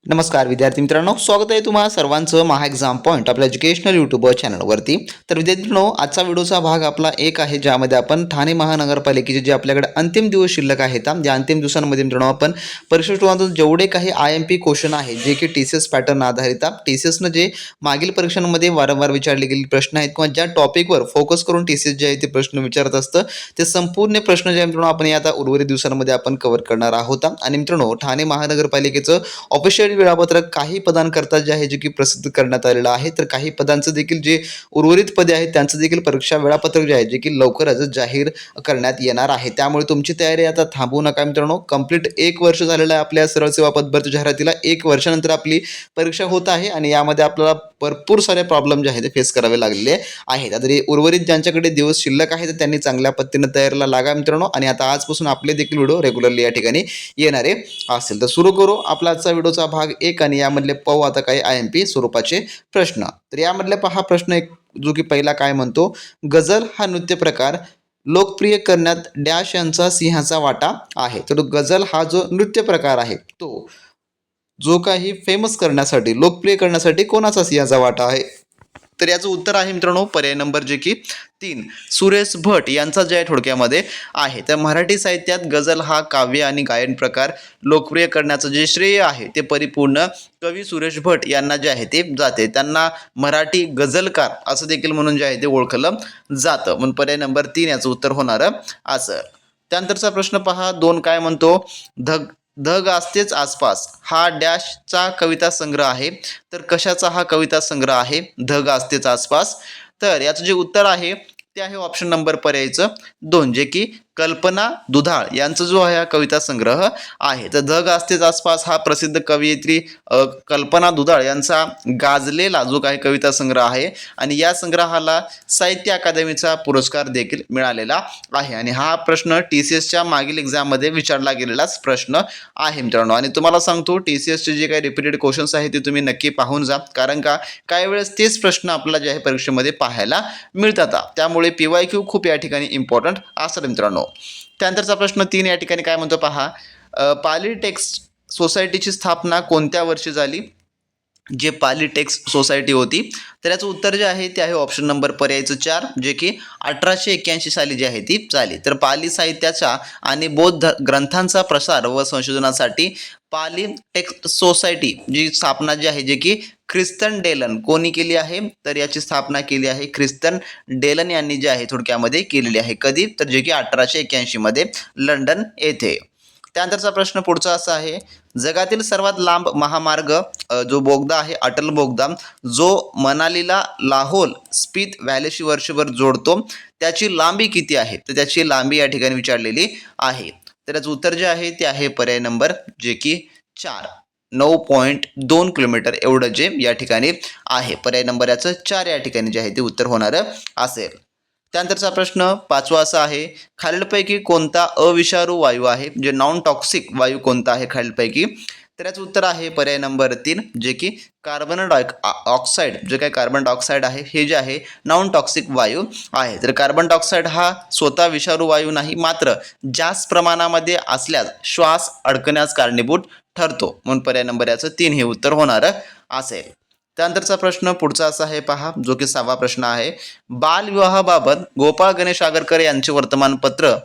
नमस्कार विद्यार्थी मित्रांनो, स्वागत आहे तुम्हा सर्वांचं महा एक्झाम पॉईंट आपल्या एज्युकेशनल यूट्यूब चॅनलवरती। तर विद्यार्थी मित्रांनो, आजचा व्हिडिओचा भाग आपला एक आहे ज्यामध्ये आपण ठाणे महानगरपालिकेचे जे आपल्याकडे अंतिम दिवस शिल्लक आहेत त्या अंतिम दिवसांमध्ये मित्रांनो आपण परीक्षेतून जेवढे काही IMP क्वेश्चन आहे जे की TCS पॅटर्न आधारित TCSनं जे मागील परीक्षांमध्ये वारंवार विचारले गेलेले प्रश्न आहेत किंवा ज्या टॉपिकवर फोकस करून TCS जे आहे ते प्रश्न विचारत असतं ते संपूर्ण प्रश्न जे मित्रांनो आपण आता उर्वरित दिवसांमध्ये आपण कव्हर करणार आहोत। आणि मित्रांनो, ठाणे महानगरपालिकेचं ऑफिशियल वेळापत्रक काही पदांकरता जे आहे जे की प्रसिद्ध करण्यात आलेलं आहे, तर काही पदांचं देखील जे उर्वरित पदे आहेत त्यांचं देखील परीक्षा वेळापत्रक जे आहे जे की लवकरच जाहीर करण्यात येणार आहे। त्यामुळे तुमची तयारी आता थांबवू नका मित्रांनो। कंप्लीट 1 वर्ष झालेलं आहे आपल्या सरळ सेवा पदभरती जाहिरातीला। 1 वर्षानंतर आपली परीक्षा होत आहे आणि यामध्ये आपल्याला भरपूर सारे प्रॉब्लेम जे आहेत ते फेस करावे लागलेले आहेत। आता उर्वरित ज्यांच्याकडे दिवस शिल्लक आहेत त्यांनी चांगल्या पद्धतीने तयारीला लागा मित्रांनो। आणि आता आजपासून आपले देखील व्हिडिओ रेग्युलरली या ठिकाणी येणारे असेल। तर सुरू करू आपला आजचा व्हिडिओचा भाग 1 आणि यामधले पाहू आता काही IMP स्वरूपाचे प्रश्न। तर यामधले पहा प्रश्न एक जो की पहिला काय म्हणतो, गझल हा नृत्य प्रकार लोकप्रिय करण्यात डॅश यांचा सिंहाचा वाटा आहे। तर गझल हा जो नृत्य प्रकार आहे तो जो काही फेमस करण्यासाठी लोकप्रिय करण्यासाठी कोणाचा सिंहाचा वाटा आहे? तर याचं उत्तर आहे मित्रांनो पर्याय नंबर जे की 3 सुरेश भट यांचा जे आहे थोडक्यामध्ये आहे। तर मराठी साहित्यात गझल हा काव्य आणि गायन प्रकार लोकप्रिय करण्याचं जे श्रेय आहे ते परिपूर्ण कवी सुरेश भट यांना जे आहे ते जाते। त्यांना मराठी गझलकार असं देखील म्हणून जे आहे ते ओळखलं जातं, म्हणून पर्याय नंबर 3 याचं उत्तर होणार असं। त्यानंतरचा प्रश्न पहा 2 काय म्हणतो, धग धग असतेच आसपास हा डॅशचा कविता संग्रह आहे। तर कशाचा हा कविता संग्रह आहे धग असतेच आसपास? तर याचं जे उत्तर आहे ते आहे ऑप्शन नंबर पर्यायचं 2 जे की कल्पना दुधाळ यांचा जो आहे हा कविता संग्रह आहे। तर धग असतेच आसपास हा प्रसिद्ध कवयित्री कल्पना दुधाळ यांचा गाजलेला जो काही कविता संग्रह आहे आणि या संग्रहाला साहित्य अकादमीचा पुरस्कार देखील मिळालेला आहे। आणि हा प्रश्न TCSच्या मागील एक्झाममध्ये विचारला गेलेलाच प्रश्न आहे मित्रांनो। आणि तुम्हाला सांगतो TCSचे जे काही रिपीटेड क्वेश्चन्स आहेत ते तुम्ही नक्की पाहून जा, कारण का काही वेळेस तेच प्रश्न आपल्याला जे आहे परीक्षेमध्ये पाहायला मिळतात। त्यामुळे PYQ खूप या ठिकाणी इम्पॉर्टंट असतात मित्रांनो। त्यानंतरचा प्रश्न 3 या ठिकाणी काय म्हणतो पहा, पाली टेक्स्ट सोसायटीची स्थापना कोणत्या वर्षी झाली? जे पाली टेक्स्ट सोसायटी होती तर याचं उत्तर जे आहे ते आहे ऑप्शन नंबर पर्यायचं 4 जे की 1881 साली जी आहे ती झाली। तर पाली साहित्याचा आणि बौद्ध ग्रंथांचा प्रसार व संशोधनासाठी पाली टेक्स्ट सोसायटी जी स्थापना जी आहे जे की ख्रिस्तन डेलन कोणी केली आहे? तर याची स्थापना केली आहे ख्रिस्तन डेलन यांनी जे आहे थोडक्यामध्ये केलेली आहे। कधी? तर जे की 1881 मध्ये लंडन येथे। त्यानंतरचा प्रश्न पुढचा असा आहे, जगातील सर्वात लांब महामार्ग जो बोगदा आहे अटल बोगदा जो मनालीला लाहोल स्पित व्हॅलीशी वर्षभर जोडतो त्याची लांबी किती आहे? तर त्याची लांबी या ठिकाणी विचारलेली आहे। तर याचं उत्तर जे आहे ते आहे पर्याय नंबर जे की 4 9.2 किलोमीटर एवढं जे या ठिकाणी आहे। पर्याय नंबर याचं 4 या ठिकाणी जे आहे ते उत्तर होणार असेल। त्यानंतरचा प्रश्न 5वा असा आहे, खालीलपैकी कोणता अविषारू वायू आहे? जे नॉन टॉक्सिक वायू कोणता आहे खालीलपैकी? तर याचं उत्तर आहे पर्याय नंबर 3 जे की कार्बन ऑक्साईड जे काही कार्बन डायऑक्साईड आहे हे जे आहे नॉन टॉक्सिक वायू आहे। तर कार्बन डायऑक्साईड हा स्वतः विषारू वायू नाही, मात्र जास्त प्रमाणामध्ये असल्यास श्वास अडकण्यास कारणीभूत ठरतो, म्हणून पर्याय नंबर याचं 3 हे उत्तर होणार असेल। त्यानंतरचा प्रश्न पुढचा असा आहे पहा जो की 6वा प्रश्न आहे, बालविवाहाबाबत गोपाळ गणेश आगरकर यांचे वर्तमानपत्र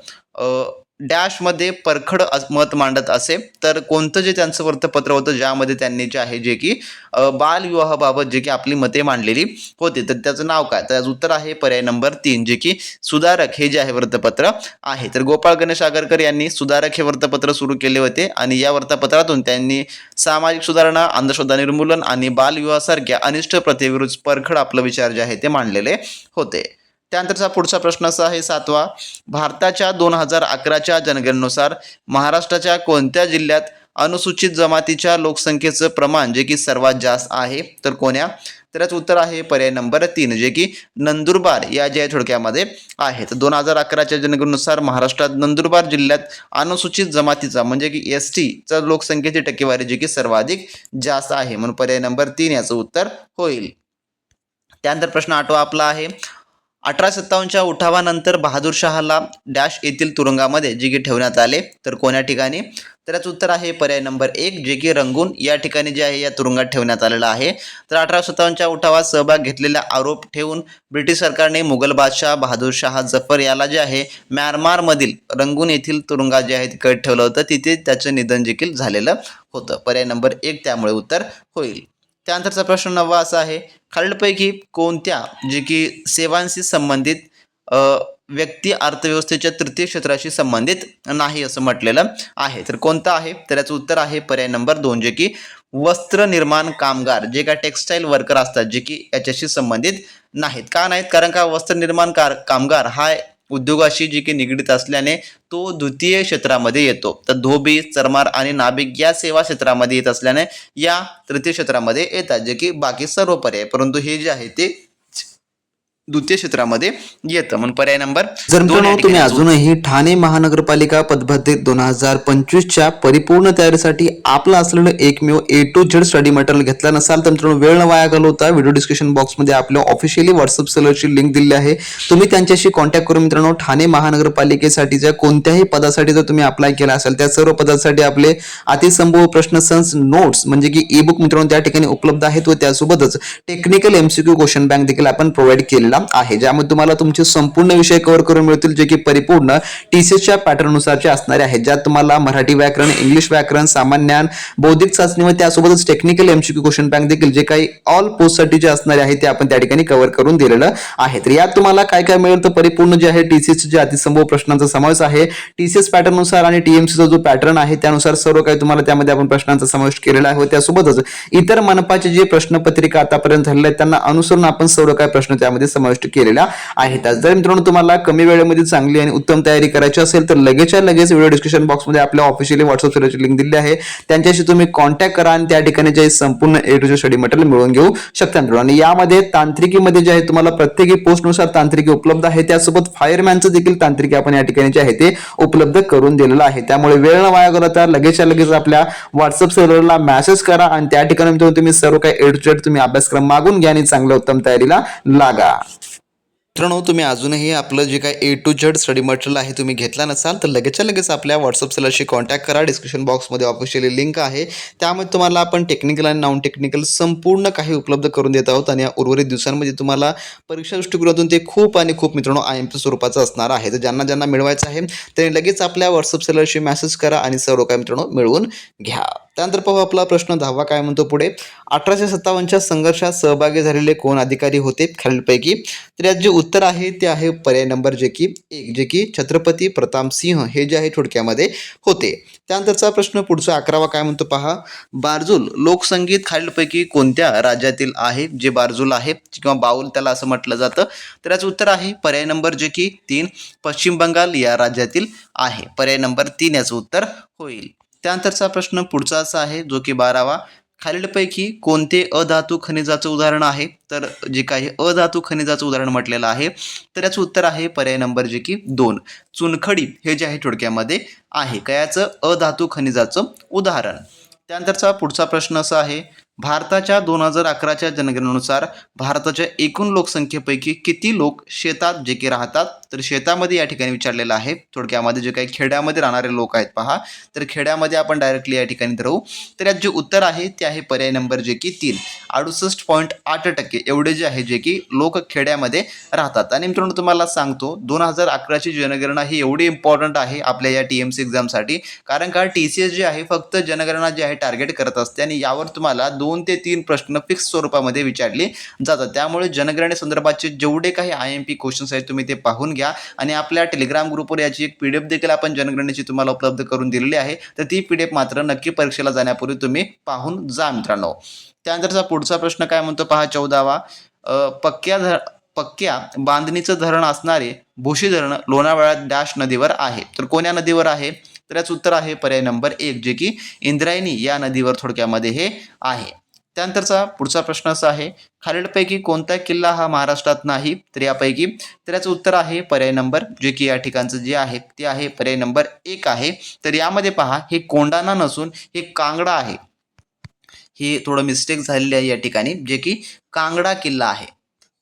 डॅशमध्ये परखड मत मांडत असे। तर कोणतं जे त्यांचं वृत्तपत्र होतं ज्यामध्ये त्यांनी जे आहे जे की बालविवाहाबाबत जे की आपली मते मांडलेली होती, तर त्याचं नाव काय? तर याचं उत्तर आहे पर्याय नंबर 3 जे की सुधारक हे जे आहे वृत्तपत्र आहे। तर गोपाळ गणेश आगरकर यांनी सुधारक हे वृत्तपत्र सुरू केले होते आणि या वृत्तपत्रातून त्यांनी सामाजिक सुधारणा, अंधश्रद्धा निर्मूलन आणि बालविवाहासारख्या अनिष्ट प्रथेविरुद्ध परखड आपले विचार जे आहे ते मांडलेले होते। त्यानंतरचा पुढचा प्रश्न असा आहे 7वा, भारताच्या 2011च्या जनगणनेनुसार महाराष्ट्राच्या कोणत्या जिल्ह्यात अनुसूचित जमातीच्या लोकसंख्येचं प्रमाण जे की सर्वात जास्त आहे? तर कोण्या? तर याचं उत्तर आहे पर्याय नंबर 3 जे की नंदुरबार या जे थोडक्यामध्ये आहे। तर 2011च्या जनगणनेनुसार महाराष्ट्रात नंदुरबार जिल्ह्यात अनुसूचित जमातीचा म्हणजे की ST चा लोकसंख्येची टक्केवारी जी की सर्वाधिक जास्त आहे, म्हणून पर्याय नंबर 3 याचं उत्तर होईल। त्यानंतर प्रश्न 8वा आपला आहे, 1857च्या उठावानंतर बहादूर शहाला डॅश येथील तुरुंगामध्ये जे की ठेवण्यात आले, तर कोण्या ठिकाणी? तर याचं उत्तर आहे पर्याय नंबर 1 जे की रंगून या ठिकाणी जे आहे या तुरुंगात ठेवण्यात आलेलं आहे. तर 1857च्या उठावात सहभाग घेतलेला आरोप ठेवून ब्रिटिश सरकारने मुघल बादशाह बहादूर शाह जफर याला जे आहे म्यानमारमधील रंगून येथील तुरुंगात जे आहे कैद ठेवलं होतं. तिथे त्याचं निधन देखील झालेलं होतं. पर्याय नंबर 1 त्यामुळे उत्तर होईल. त्यानंतरचा प्रश्न 9वा असा आहे, खालीलपैकी कोणत्या जे की सेवांशी संबंधित व्यक्ती अर्थव्यवस्थेच्या तृतीय क्षेत्राशी संबंधित नाही असं म्हटलेलं आहे. तर कोणतं आहे? तर याचं उत्तर आहे पर्याय नंबर 2 जे की वस्त्र निर्माण कामगार, जे काय टेक्स्टाईल वर्कर असतात, जे की याच्याशी संबंधित नाहीत. का नाहीत? कारण का वस्त्र निर्माण कामगार हा उद्योगाशी जे की निगडीत असल्याने तो द्वितीय क्षेत्रामध्ये येतो. तर धोबी, चरमार आणि नाभिक या सेवा क्षेत्रामध्ये येत असल्याने या तृतीय क्षेत्रामध्ये येतात, जे की बाकी सर्व पर्याय, परंतु हे जे आहे ते द्वितीय क्षेत्रामध्ये येतं. म्हणून पर्याय नंबर जर मित्रांनो तुम्ही अजूनही ठाणे महानगरपालिका पदभरती 2025च्या परिपूर्ण तयारीसाठी आपलं असलेलं एकमेव A to Z study material घेतला नसाल तर मित्रांनो वेळ न वाया घालवता व्हिडिओ डिस्क्रिप्शन बॉक्समध्ये आपल्या ऑफिशियली व्हॉट्सअप सेलरची लिंक दिली आहे. तुम्ही त्यांच्याशी कॉन्टॅक्ट करून मित्रांनो ठाणे महानगरपालिकेसाठीच्या कोणत्याही पदासाठी जर तुम्ही अप्लाय केला असेल त्या सर्व पदासाठी आपले अतिसंभव प्रश्नसंच नोट्स म्हणजे की ई बुक मित्रांनो त्या ठिकाणी उपलब्ध आहेत व त्यासोबतच टेक्निकल MCQ क्वेश्चन बँक देखील आपण प्रोव्हाइड केलेला आहे, ज्यामध्ये तुम्हाला तुमचे संपूर्ण विषय कव्हर करून मिळतील जे की परिपूर्ण TCSच्या पॅटर्ननुसारचे असणारे आहेत, ज्यात तुम्हाला मराठी व्याकरण, इंग्लिश व्याकरण, सामान्य ज्ञान, बौद्धिक चाचणी व त्यासोबतच टेक्निकल MCQ क्वेश्चन बँक देखील जे काही ऑल पोस्टसाठी जे असणारे आहे ते आपण त्या ठिकाणी कव्हर करून दिलेलं आहे. तर यात तुम्हाला काय काय मिळेल तर परिपूर्ण जे आहे TCS जे अतिसंभव प्रश्नांचा समावेश आहे, TCS पॅटर्ननुसार आणि TMCचा जो पॅटर्न आहे त्यानुसार सर्व काही तुम्हाला त्यामध्ये आपण प्रश्नांचा समावेश केलेला आहे. त्यासोबतच इतर मनपाचे जे प्रश्नपत्रिका आतापर्यंत झालेले आहेत त्यांना अनुसरून आपण सर्व काही प्रश्न त्यामध्ये समाविष्ट केलेला आहेत. जर मित्रांनो तुम्हाला कमी वेळेमध्ये चांगली आणि उत्तम तयारी करायची असेल तर लगेचच्या लगेच व्हिडिओ डिस्क्रिप्शन बॉक्समध्ये आपल्या ऑफिशियली व्हॉट्सअप सेलरची लिंक दिली आहे, त्यांच्याशी तुम्ही कॉन्टॅक्ट करा आणि त्या ठिकाणी जे संपूर्ण A to Z study material मिळवून घेऊ शकता मित्रांनो. आणि यामध्ये तांत्रिकीमध्ये जे आहे तुम्हाला प्रत्येकी पोस्टनुसार तांत्रिकी उपलब्ध आहे, त्यासोबत फायरमॅनचं देखील तांत्रिकी आपण या ठिकाणी जे आहे ते उपलब्ध करून दिलेलं आहे. त्यामुळे वेळ न वाया घालवता लगेचच्या लगेच आपल्या व्हॉट्सअप सेलरला मेसेज करा आणि त्या ठिकाणी तुम्ही सर्व काही A to Z तुम्ही अभ्यासक्रम मागून घ्या आणि चांगल्या उत्तम तयारीला लागा. मित्रांनो तुम्ही अजूनही आपलं जे काय A to Z study material आहे तुम्ही घेतला नसाल तर लगेचच्या लगेच आपल्या व्हॉट्सअप सेलरशी कॉन्टॅक्ट करा. डिस्क्रिप्शन बॉक्समध्ये ऑफिशियली लिंक आहे, त्यामध्ये तुम्हाला आपण टेक्निकल आणि नॉन टेक्निकल संपूर्ण काही उपलब्ध करून देत आहोत आणि या उर्वरित दिवसांमध्ये तुम्हाला परीक्षा दृष्टिकोनातून ते खूप आणि खूप मित्रांनो IMP स्वरूपाचं असणार आहे. तर ज्यांना ज्यांना मिळवायचं आहे त्यांनी लगेच आपल्या व्हॉट्सअप सेलरशी मेसेज करा आणि सर्व काही मित्रांनो मिळवून घ्या. त्यानंतर पाहू आपला प्रश्न 10वा काय म्हणतो पुढे, 1857च्या संघर्षात सहभागी झालेले कोण अधिकारी होते खालीलपैकी? तर यात जे उत्तर आहे ते आहे पर्याय नंबर जे की 1 जे की छत्रपती प्रताप सिंह हे जे आहे थोडक्यामध्ये होते. त्यानंतरचा प्रश्न पुढचा 11वा काय म्हणतो पहा, बारजूल लोकसंगीत खालीलपैकी कोणत्या राज्यातील आहे? जे बारजूल आहे किंवा बाऊल त्याला असं म्हटलं जातं. तर याचं उत्तर आहे पर्याय नंबर जे की 3 पश्चिम बंगाल या राज्यातील आहे. पर्याय नंबर 3 याचं उत्तर होईल. त्यानंतरचा प्रश्न पुढचा असा आहे जो की 12वा, खालीलपैकी कोणते अधातू खनिजाचं उदाहरण आहे? तर जे काही अधातू खनिजाचं उदाहरण म्हटलेलं आहे तर याचं उत्तर आहे पर्याय नंबर जे की 2 चुनखडी हे जे आहे थोडक्यामध्ये आहे कयाचं अधातू खनिजाचं उदाहरण. त्यानंतरचा पुढचा प्रश्न असा आहे, भारताच्या 2011च्या जनगणनेनुसार भारताच्या एकूण लोकसंख्येपैकी किती लोक शेतात जे की राहतात? तर शेतामध्ये या ठिकाणी विचारलेलं आहे. थोडक्यामध्ये जे काही खेड्यामध्ये राहणारे लोक आहेत पहा, तर खेड्यामध्ये आपण डायरेक्टली या ठिकाणी धरू. तर यात जे उत्तर आहे ते आहे पर्याय नंबर जे की 3 68.8% एवढे जे आहे जे की लोक खेड्यामध्ये राहतात. आणि मित्रांनो तुम्हाला सांगतो 2011ची जनगणना ही एवढी इम्पॉर्टंट आहे आपल्या या TMC एक्झामसाठी, कारण का TCS जे आहे फक्त जनगणना जे आहे टार्गेट करत असते आणि यावर तुम्हाला 2 ते 3 प्रश्न फिक्स स्वरूपामध्ये विचारले जातात. त्यामुळे जनगणनेसंदर्भातचे जेवढे काही IMP क्वेश्चन्स आहेत तुम्ही ते पाहून घ्या आणि आपल्या टेलिग्राम ग्रुपवर याची एक PDF देखील आपण जनगणनेची तुम्हाला उपलब्ध करून दिलेली आहे. तर ती PDF मात्र नक्की परीक्षेला जाण्यापूर्वी तुम्ही पाहून जा मित्रांनो. त्यानंतरचा पुढचा प्रश्न काय म्हणतो पहा 14वा, पक्क्या बांधणीचं धरण असणारे भोशी धरण लोणावळ्यात डॅश नदीवर आहे. तर कोण्या नदीवर आहे? तर याचं उत्तर आहे पर्याय नंबर 1 जे की इंद्रायणी या नदीवर थोडक्यामध्ये हे आहे. त्यानंतरचा पुढचा प्रश्न असा आहे, खालीलपैकी कोणता किल्ला हा महाराष्ट्रात नाही? तर यापैकी तर याचं उत्तर आहे पर्याय नंबर जे की या ठिकाणचं जे आहे ते आहे पर्याय नंबर 1 आहे. तर यामध्ये पहा हे कोंढाणा नसून हे कांगडा आहे. हे थोडं मिस्टेक झालेली आहे या ठिकाणी, जे की कांगडा किल्ला आहे.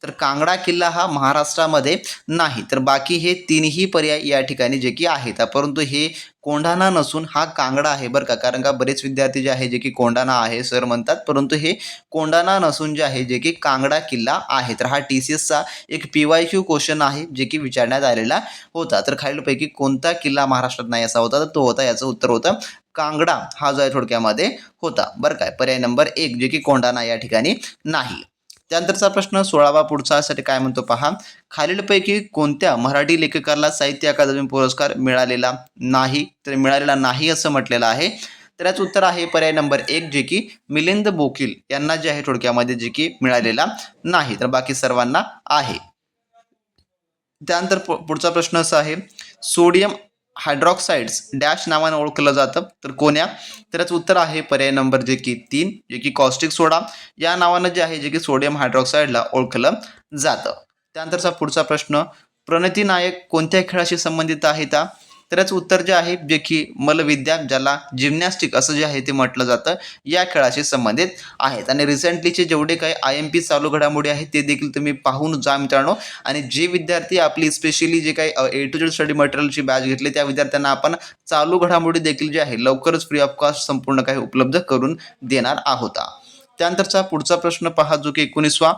तर कांगडा किल्ला हा महाराष्ट्रामध्ये नाही. तर बाकी हे तीनही पर्याय या ठिकाणी जे की आहेत, परंतु हे कोंढाणा नसून हा कांगडा आहे बरं का. कारण का बरेच विद्यार्थी जे आहे जे की कोंढाणा आहे सर म्हणतात, परंतु हे कोंढाणा नसून जे आहे जे की कांगडा किल्ला आहे. तर हा TCSचा एक PYQ क्वेश्चन आहे जे की विचारण्यात आलेला होता. तर खालीलपैकी कोणता किल्ला महाराष्ट्रात नाही असा होता, तर तो होता, याचं उत्तर होतं कांगडा हा जो आहे थोडक्यामध्ये होता बरं काय. पर्याय नंबर 1 जे की कोंढाणा या ठिकाणी नाही. त्यानंतरचा प्रश्न 16वा पुढचा साठी काय म्हणतो पहा. खालीलपैकी कोणत्या मराठी लेखकाला साहित्य अकादमी पुरस्कार मिळालेला नाही. तर मिळालेला नाही असं म्हटलेलं आहे. तर याचं उत्तर आहे पर्याय नंबर 1 जे की मिलिंद बोकील यांना जे आहे थोडक्यामध्ये जे की मिळालेला नाही. तर बाकी सर्वांना आहे. त्यानंतर पुढचा प्रश्न असा आहे, सोडियम हायड्रॉक्साइड्स डॅश नावाने ओळखलं जातं, तर कोण्या. तर याचं उत्तर आहे पर्याय नंबर जे की 3 जे की कॉस्टिक सोडा या नावानं जे आहे जे की सोडियम हायड्रॉक्साईडला ओळखलं जातं. त्यानंतरचा पुढचा प्रश्न, प्रणिती नायक कोणत्या खेळाशी संबंधित आहेत. तर याचं उत्तर जे आहे जे की मल्लविद्या, ज्याला जिम्नॅस्टिक असं जे आहे ते म्हटलं जातं, या खेळाशी संबंधित आहेत. आणि रिसेंटलीचे जेवढे काही IMP चालू घडामोडी आहेत ते देखील तुम्ही पाहून जा मित्रांनो. आणि जे विद्यार्थी आपली स्पेशली जे काही A to Z स्टडी मटेरियलची बॅच घेतली त्या विद्यार्थ्यांना आपण चालू घडामोडी देखील जे आहे लवकरच फ्री ऑफ कॉस्ट संपूर्ण काही उपलब्ध करून देणार आहोत. त्यानंतरचा पुढचा प्रश्न पहा जो की 19वा,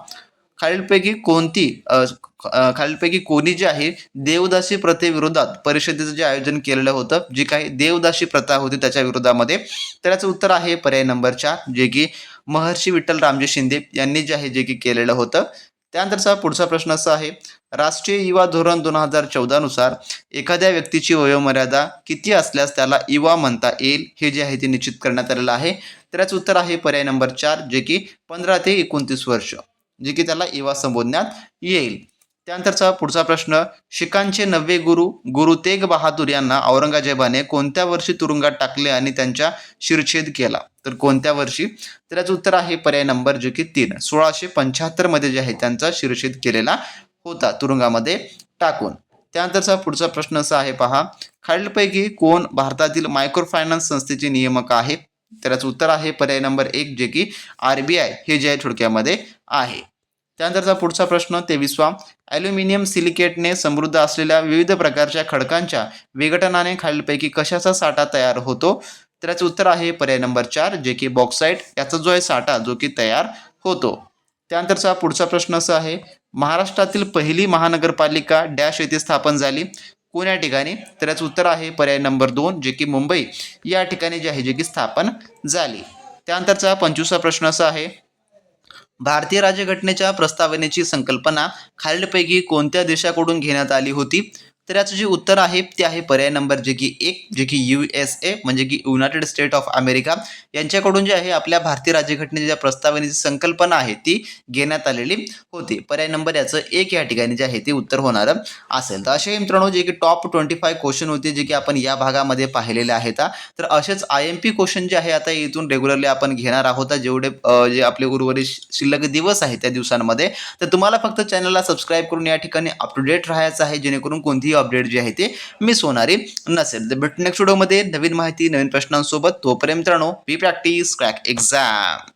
खालीलपैकी कोणी जे आहे देवदासी प्रथेविरोधात परिषदेचं जे आयोजन केलेलं होतं, जी काही देवदासी प्रथा होती त्याच्या विरोधामध्ये. तर याचं उत्तर आहे पर्याय नंबर 4 जे की महर्षी विठ्ठल रामजी शिंदे यांनी जे आहे जे की केलेलं होतं. त्यानंतरचा पुढचा प्रश्न असा आहे, राष्ट्रीय युवा धोरण 2014 नुसार एखाद्या व्यक्तीची वयोमर्यादा किती असल्यास त्याला युवा म्हणता येईल, हे जे आहे ते निश्चित करण्यात आलेलं आहे. तर याचं उत्तर आहे पर्याय नंबर 4 जे की 15 ते 29 वर्ष, जे की त्याला युवा संबोधण्यात येईल. त्यानंतरचा पुढचा प्रश्न, शिखांचे 9वे गुरु तेग बहादूर यांना औरंगजेबाने कोणत्या वर्षी तुरुंगात टाकले आणि त्यांचा शिरच्छेद केला. तर कोणत्या वर्षी. तर याचं उत्तर आहे पर्याय नंबर जे की 3 1675 मध्ये जे आहे त्यांचा शिरच्छेद केलेला होता तुरुंगामध्ये टाकून. त्यानंतरचा पुढचा प्रश्न असा आहे पहा, खालीलपैकी कोण भारतातील मायक्रो फायनान्स संस्थेचे नियामक आहे. तर याचं उत्तर आहे पर्याय नंबर 1 जे की RBI हे जे आहे थोडक्यामध्ये आहे. त्यानंतरचा पुढचा प्रश्न 23वा, ॲल्युमिनियम सिलिकेटने समृद्ध असलेल्या विविध प्रकारच्या खडकांच्या विघटनाने खालीलपैकी कशाचा साठा तयार होतो. तर याचं उत्तर आहे पर्याय नंबर 4 जे की बॉक्साईट याचा जो आहे साठा जो की तयार होतो. त्यानंतरचा पुढचा प्रश्न असा आहे, महाराष्ट्रातील पहिली महानगरपालिका डॅश येथे स्थापन झाली, कोण्या ठिकाणी. तर याचं उत्तर आहे पर्याय नंबर 2 जे की मुंबई या ठिकाणी जे आहे जे की स्थापन झाली. त्यानंतरचा 25वा प्रश्न असा आहे, भारतीय राज्यघटनेच्या प्रस्तावनेची संकल्पना खालीलपैकी कोणत्या देशाकडून घेण्यात आली होती. तर याचं जे उत्तर आहे ते आहे पर्याय नंबर जे की 1 जे की USA म्हणजे की युनायटेड स्टेट ऑफ अमेरिका यांच्याकडून जे आहे आपल्या भारतीय राज्यघटनेच्या ज्या प्रस्तावनेची संकल्पना आहे ती घेण्यात आलेली होती. पर्याय नंबर याचं 1 या ठिकाणी जे आहे ते उत्तर होणार असेल. तर असे मित्रांनो जे की टॉप 25 क्वेश्चन होते जे की आपण या भागामध्ये पाहिलेले आहेत. तर असेच IMP क्वेश्चन जे आहे आता इथून रेग्युलरली आपण घेणार आहोत, जेवढे जे आपले उर्वरित शिल्लक दिवस आहेत त्या दिवसांमध्ये. तर तुम्हाला फक्त चॅनलला सबस्क्राईब करून या ठिकाणी अप टू डेट राहायचं आहे, जेणेकरून कोणतीही अपडेट जे आहे ते मिस होणारी नसेल. तर भेटू नेक्स्ट व्हिडिओमध्ये नवीन माहिती नवीन प्रश्नांसोबत. तोपर्यंत मित्रांनो, बी प्रॅक्टिस क्रॅक एक्झाम.